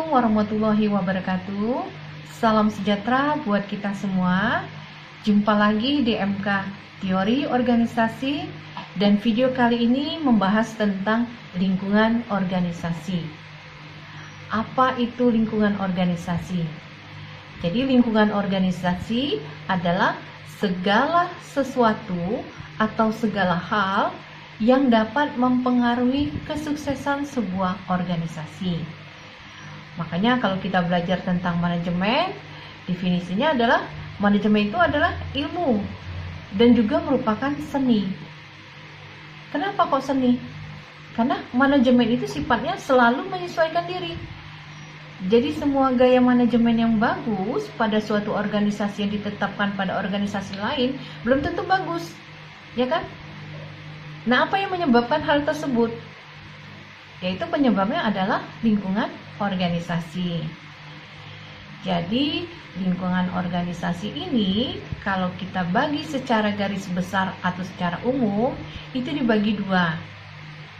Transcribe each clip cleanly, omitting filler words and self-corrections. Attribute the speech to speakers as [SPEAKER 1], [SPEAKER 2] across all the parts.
[SPEAKER 1] Assalamualaikum warahmatullahi wabarakatuh. Salam sejahtera buat kita semua. Jumpa lagi di MK Teori Organisasi, dan video kali ini membahas tentang lingkungan organisasi. Apa itu lingkungan organisasi? Jadi lingkungan organisasi adalah segala sesuatu atau segala hal yang dapat mempengaruhi kesuksesan sebuah organisasi. Makanya kalau kita belajar tentang manajemen, definisinya adalah manajemen itu adalah ilmu dan juga merupakan seni. Kenapa kok seni? Karena manajemen itu sifatnya selalu menyesuaikan diri. Jadi semua gaya manajemen yang bagus pada suatu organisasi yang ditetapkan pada organisasi lain belum tentu bagus, ya kan? Nah, apa yang menyebabkan hal tersebut? Yaitu penyebabnya adalah lingkungan organisasi. Jadi lingkungan organisasi ini kalau kita bagi secara garis besar atau secara umum itu dibagi dua,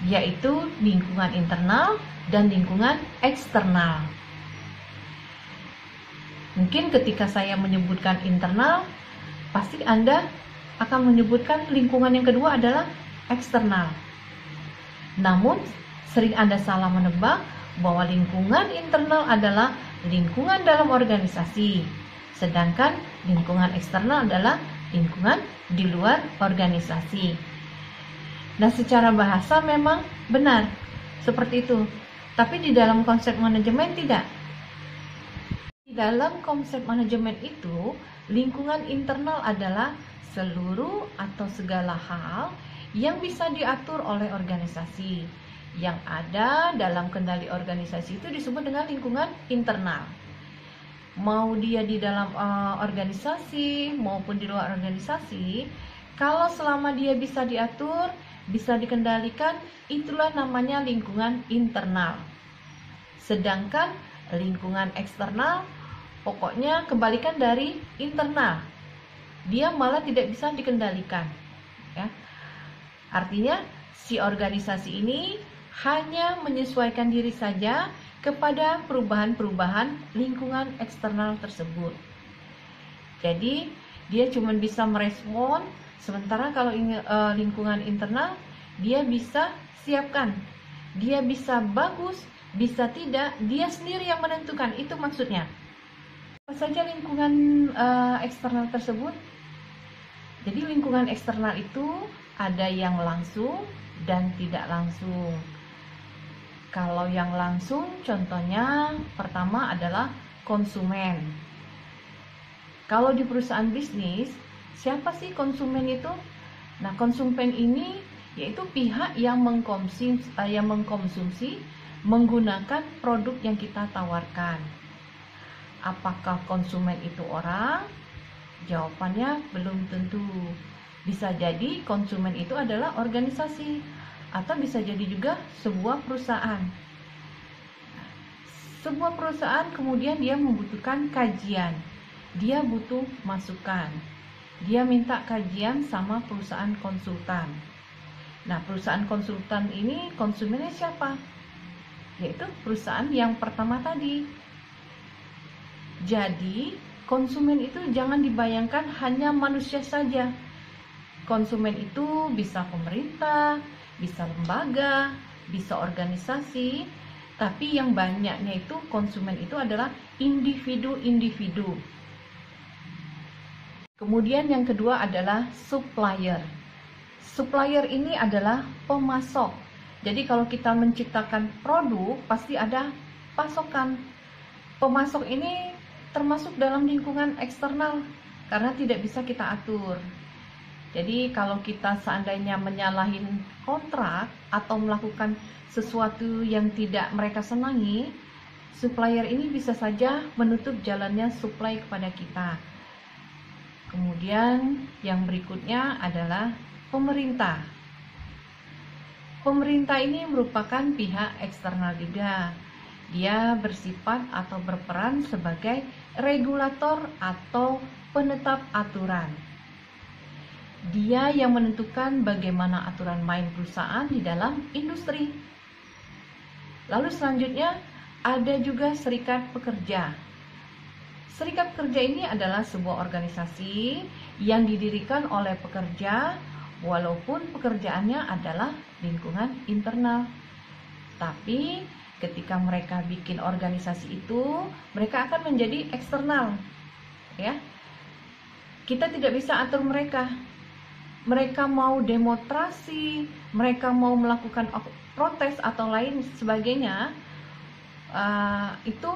[SPEAKER 1] yaitu lingkungan internal dan lingkungan eksternal. Mungkin ketika saya menyebutkan internal, pasti Anda akan menyebutkan lingkungan yang kedua adalah eksternal. Namun sering Anda salah menebak bahwa lingkungan internal adalah lingkungan dalam organisasi, sedangkan lingkungan eksternal adalah lingkungan di luar organisasi. Nah, secara bahasa memang benar seperti itu, tapi di dalam konsep manajemen tidak. Di dalam konsep manajemen itu, lingkungan internal adalah seluruh atau segala hal yang bisa diatur oleh organisasi. Yang ada dalam kendali organisasi itu disebut dengan lingkungan internal. Mau dia di dalam organisasi maupun di luar organisasi, kalau selama dia bisa diatur, bisa dikendalikan, itulah namanya lingkungan internal. Sedangkan lingkungan eksternal pokoknya kebalikan dari internal. Dia malah tidak bisa dikendalikan, ya. Artinya si organisasi ini hanya menyesuaikan diri saja kepada perubahan-perubahan lingkungan eksternal tersebut. Jadi dia cuma bisa merespon, sementara kalau lingkungan internal dia bisa siapkan, dia bisa bagus, bisa tidak, dia sendiri yang menentukan. Itu maksudnya. Apa saja lingkungan eksternal tersebut? Jadi lingkungan eksternal itu ada yang langsung dan tidak langsung. Kalau yang langsung, contohnya pertama adalah konsumen. Kalau di perusahaan bisnis, siapa sih konsumen itu? Nah, konsumen ini yaitu pihak yang mengkonsumsi menggunakan produk yang kita tawarkan. Apakah konsumen itu orang? Jawabannya belum tentu. Bisa jadi konsumen itu adalah organisasi, atau bisa jadi juga sebuah perusahaan. Sebuah perusahaan kemudian dia membutuhkan kajian, dia butuh masukan, dia minta kajian sama perusahaan konsultan. Nah, perusahaan konsultan ini konsumennya siapa? Yaitu perusahaan yang pertama tadi. Jadi konsumen itu jangan dibayangkan hanya manusia saja. Konsumen itu bisa pemerintah, bisa lembaga, bisa organisasi, tapi yang banyaknya itu konsumen itu adalah individu-individu. Kemudian yang kedua adalah supplier. Supplier ini adalah pemasok. Jadi kalau kita menciptakan produk, pasti ada pasokan. Pemasok ini termasuk dalam lingkungan eksternal karena tidak bisa kita atur. Jadi kalau kita seandainya menyalahin kontrak atau melakukan sesuatu yang tidak mereka senangi, supplier ini bisa saja menutup jalannya supply kepada kita. Kemudian yang berikutnya adalah pemerintah. Pemerintah ini merupakan pihak eksternal juga. Dia bersifat atau berperan sebagai regulator atau penetap aturan. Dia yang menentukan bagaimana aturan main perusahaan di dalam industri. Lalu selanjutnya ada juga serikat pekerja. Serikat pekerja ini adalah sebuah organisasi yang didirikan oleh pekerja walaupun pekerjaannya adalah lingkungan internal. Tapi ketika mereka bikin organisasi itu, mereka akan menjadi eksternal. Ya. Kita tidak bisa atur mereka. Mereka mau demonstrasi, mereka mau melakukan protes atau lain sebagainya, itu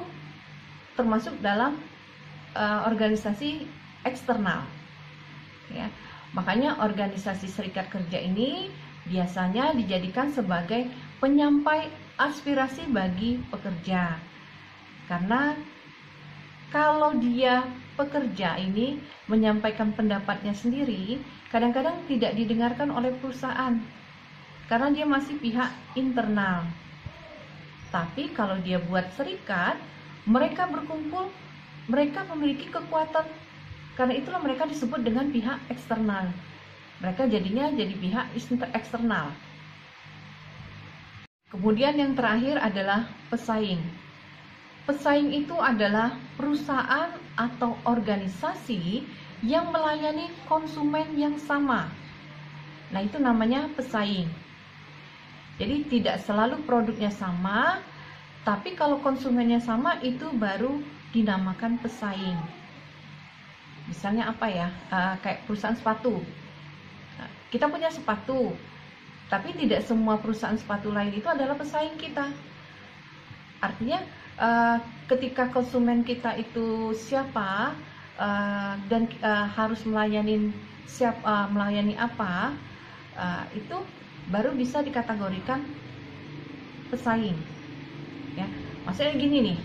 [SPEAKER 1] termasuk dalam organisasi eksternal. Ya. Makanya organisasi serikat kerja ini biasanya dijadikan sebagai penyampai aspirasi bagi pekerja. Karena kalau dia pekerja ini menyampaikan pendapatnya sendiri, kadang-kadang tidak didengarkan oleh perusahaan karena dia masih pihak internal. Tapi kalau dia buat serikat, mereka berkumpul, mereka memiliki kekuatan. Karena itulah mereka disebut dengan pihak eksternal. Mereka jadinya jadi pihak eksternal. Kemudian yang terakhir adalah pesaing. Pesaing itu adalah perusahaan atau organisasi yang melayani konsumen yang sama. Nah, itu namanya pesaing. Jadi tidak selalu produknya sama, tapi kalau konsumennya sama itu baru dinamakan pesaing. Misalnya apa ya? Kayak perusahaan sepatu. Nah, kita punya sepatu, tapi tidak semua perusahaan sepatu lain itu adalah pesaing kita. Artinya ketika konsumen kita itu siapa dan harus melayani apa, itu baru bisa dikategorikan pesaing. Ya, maksudnya gini nih,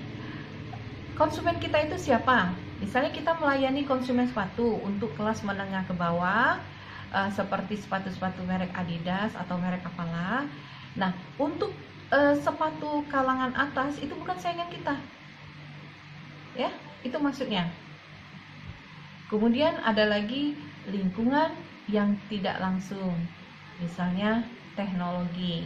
[SPEAKER 1] konsumen kita itu siapa? Misalnya kita melayani konsumen sepatu untuk kelas menengah ke bawah, seperti sepatu-sepatu merek Adidas atau merek apalah. Nah, untuk sepatu kalangan atas itu bukan saingan kita, ya, itu maksudnya. Kemudian ada lagi lingkungan yang tidak langsung, misalnya teknologi.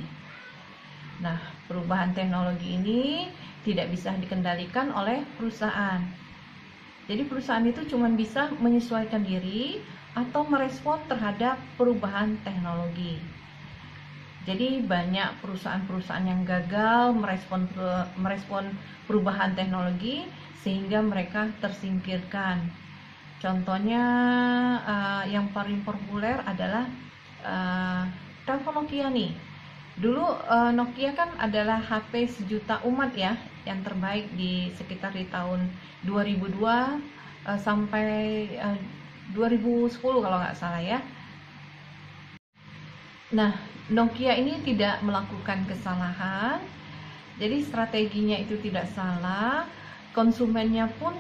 [SPEAKER 1] Nah, perubahan teknologi ini tidak bisa dikendalikan oleh perusahaan. Jadi perusahaan itu cuma bisa menyesuaikan diri atau merespon terhadap perubahan teknologi. Jadi banyak perusahaan-perusahaan yang gagal merespon perubahan teknologi sehingga mereka tersingkirkan. Contohnya yang paling populer adalah telepon Nokia nih. Dulu Nokia kan adalah HP sejuta umat ya, yang terbaik di sekitar di tahun 2002 sampai 2010 kalau nggak salah ya. Nah, Nokia ini tidak melakukan kesalahan, jadi strateginya itu tidak salah. Konsumennya pun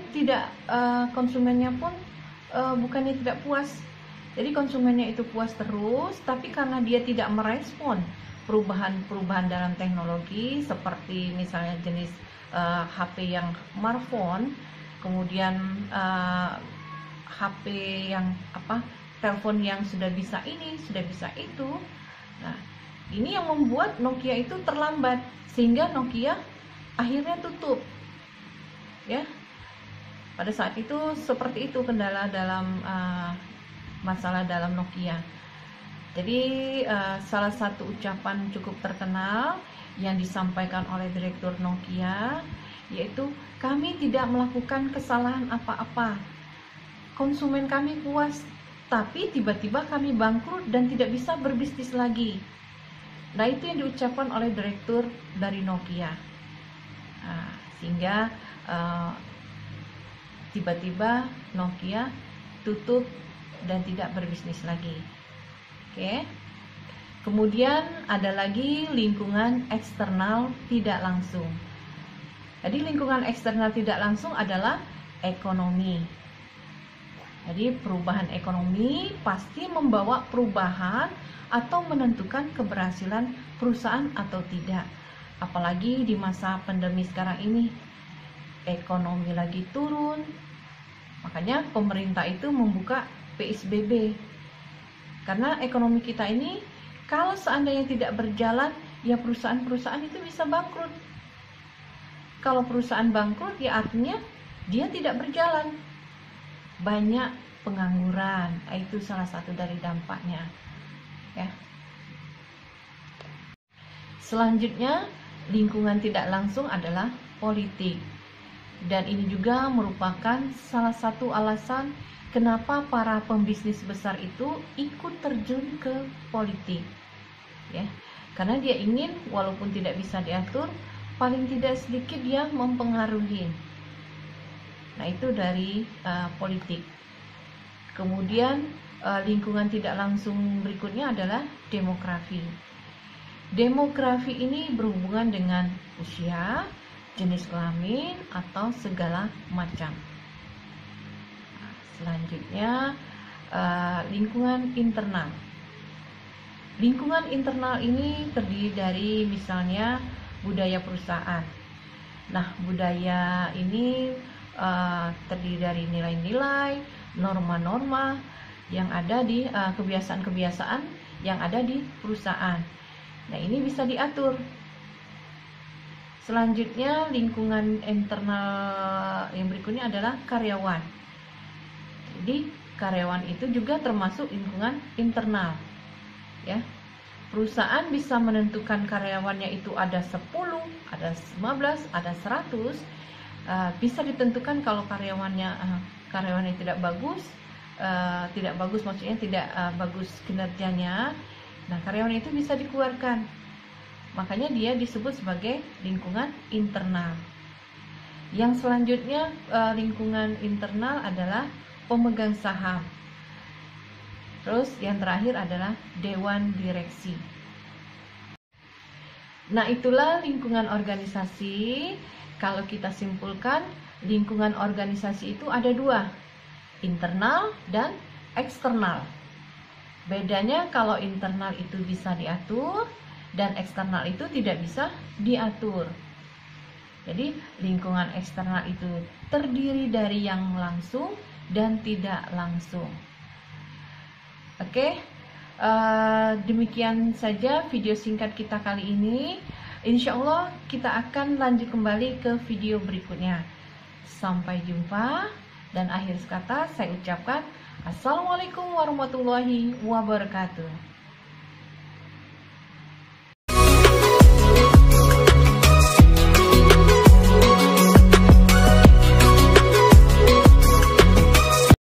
[SPEAKER 1] bukannya tidak puas. Jadi konsumennya itu puas terus, tapi karena dia tidak merespon perubahan-perubahan dalam teknologi seperti misalnya jenis HP yang smartphone, kemudian HP yang telepon yang sudah bisa ini, sudah bisa itu. Nah, ini yang membuat Nokia itu terlambat sehingga Nokia akhirnya tutup. Ya. Pada saat itu seperti itu kendala dalam masalah dalam Nokia. Jadi salah satu ucapan cukup terkenal yang disampaikan oleh direktur Nokia yaitu, kami tidak melakukan kesalahan apa-apa. Konsumen kami puas, tapi tiba-tiba kami bangkrut dan tidak bisa berbisnis lagi. Nah, itu yang diucapkan oleh direktur dari Nokia. Nah, sehingga tiba-tiba Nokia tutup dan tidak berbisnis lagi. Oke. Kemudian ada lagi lingkungan eksternal tidak langsung. Jadi lingkungan eksternal tidak langsung adalah ekonomi. Jadi perubahan ekonomi pasti membawa perubahan atau menentukan keberhasilan perusahaan atau tidak. Apalagi di masa pandemi sekarang ini, ekonomi lagi turun. Makanya pemerintah itu membuka PSBB. Karena ekonomi kita ini kalau seandainya tidak berjalan, ya perusahaan-perusahaan itu bisa bangkrut. kalau perusahaan bangkrut ya artinya dia tidak berjalan. Banyak pengangguran, itu salah satu dari dampaknya. Ya. Selanjutnya, lingkungan tidak langsung adalah politik. Dan ini juga merupakan salah satu alasan kenapa para pembisnis besar itu ikut terjun ke politik. Ya. Karena dia ingin walaupun tidak bisa diatur, paling tidak sedikit dia mempengaruhi. Nah, itu dari politik. Kemudian lingkungan tidak langsung berikutnya adalah demografi. Demografi ini berhubungan dengan usia, jenis kelamin, atau segala macam. Selanjutnya, lingkungan internal. Lingkungan internal ini terdiri dari misalnya budaya perusahaan. Nah, budaya ini terdiri dari nilai-nilai, norma-norma yang ada di kebiasaan-kebiasaan yang ada di perusahaan. Nah, ini bisa diatur. Selanjutnya, lingkungan internal yang berikutnya adalah karyawan. Jadi, karyawan itu juga termasuk lingkungan internal. Ya. Perusahaan bisa menentukan karyawannya itu ada 10, ada 15, ada 100. Bisa ditentukan kalau karyawannya tidak bagus maksudnya tidak bagus kinerjanya. Nah, karyawan itu bisa dikeluarkan. Makanya dia disebut sebagai lingkungan internal. Yang selanjutnya lingkungan internal adalah pemegang saham. Terus yang terakhir adalah dewan direksi. Nah, itulah lingkungan organisasi. Kalau kita simpulkan, lingkungan organisasi itu ada dua, internal dan eksternal. Bedanya kalau internal itu bisa diatur dan eksternal itu tidak bisa diatur. Jadi lingkungan eksternal itu terdiri dari yang langsung dan tidak langsung. Oke, demikian saja video singkat kita kali ini. Insya Allah kita akan lanjut kembali ke video berikutnya. Sampai jumpa, dan akhir kata saya ucapkan Assalamualaikum warahmatullahi wabarakatuh.